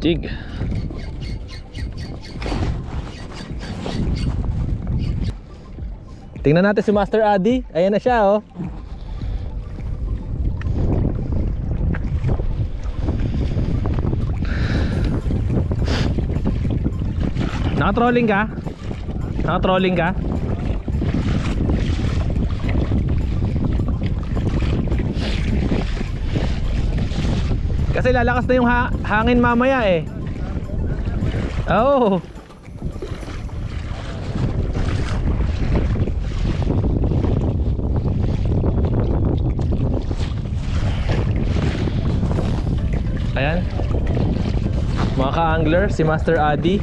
jig. Tingnan natin si Master Addy. Ayan na siya, oh. Naka-trolling ka? Naka-trolling ka? Kasi lalakas na yung hangin mamaya eh. Oh. Ayan. Mga ka-angler, si Master Addy.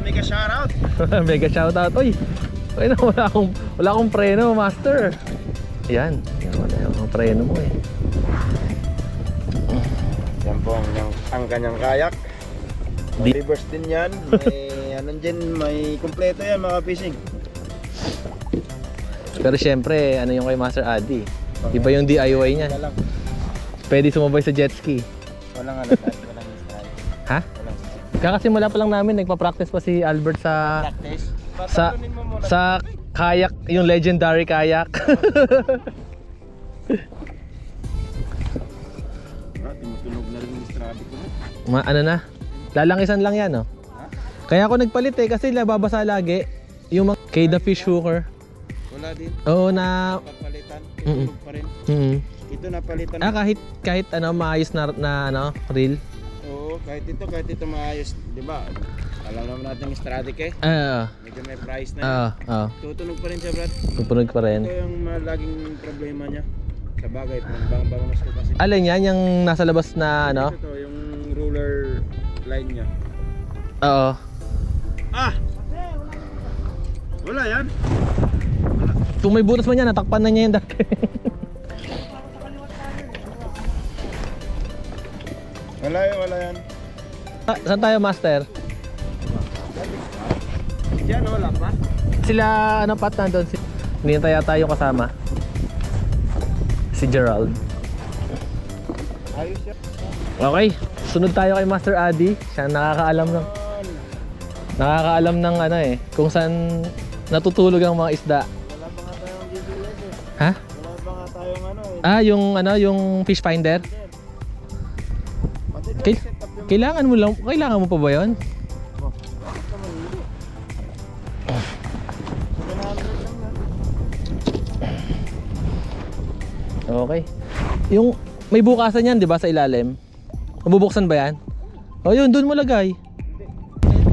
Mega shoutout. Mega shoutout. Uy. Uy, wala akong preno, Master. Ayan. Wala yung preno mo eh. Yan po ang kanyang kayak. Reverse din yan. May ano dyan, may kumpleto yan mga fishing. Pero syempre, ano yung kay Master Addy? Iba yung DIY niya. Pwede sumabay sa jet ski. Walang ano, walang strike. Ha? Kakasimula pa lang namin, nagpa-practice pa si Albert sa Practice? sa kayak, yung legendary kayak. Tumutunog na rin yung strabi ko. Ano na? Lalangisan lang yan, oh. Kaya ako nagpalit eh, kasi nababasa lagi. Yung mga Keda fish hooker. Wala din. Oo, na Papalitan, tumutunog pa rin. Ito napalitan. Kahit ano, maayos na ano, reel. Oo, kahit ito maayos, di ba? Alam naman natin yung Stradic eh. Medyo may price na yun. Tutunog pa rin siya, Brad. Tutunog pa rin. Ito yung laging problema niya. Sa bagay, bang-bangas ko kasi. Alin yan? Yung nasa labas na ano? Ito, yung ruler line niya. Oo. Ah! Wala yan. Kung may butas man yan, natakpan na niya yung dati. Wala yan. Saan tayo, Master? Diyan, wala pa. Sila, ano, Pat, nandun. Hinihintay yata yung kasama. Si Gerald. Ayos yan. Okay, sunod tayo kay Master Addy. Siya nakakaalam ng ano eh, kung saan natutulog ang mga isda. Wala pa nga tayong GPS eh. Ha? Wala pa nga tayong ano eh. Yung fish finder. Kailangan mo pa ba 'yon? Okay. Yung may bukasan yan, 'di ba, sa ilalim? Mabubuksan ba yan? O yun, doon mo lagay.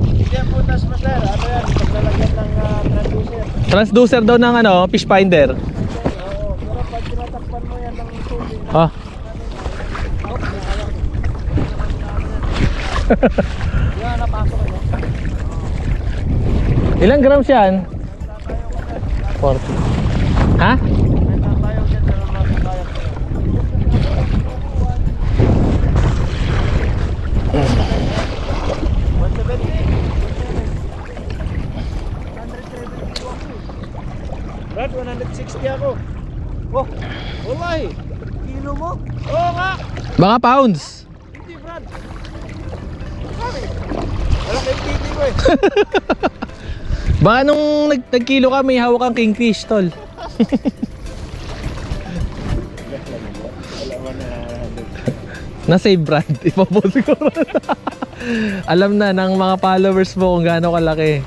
Hindi yan putas, Master. Ano yan? Paglalagyan ng transducer. Transducer daw ng ano, fish finder. Oo, pero pag tinatakpan mo yan ng tubig. Oh. Yan, napasok mo. Ilang grams yan? 40. Ha? May tayo dyan sa mga kayak. Brad, 160 ako. Oh, wallahi. Kilo mo? Oo nga. Baka pounds. Hindi, Brad. Wala kayong titi ko eh. Baka nung nagkilo ka, may hawak kang kingfish, tol. Na-save, Brad. Ipapost siguro. Alam na ng mga followers mo kung gaano kalaki.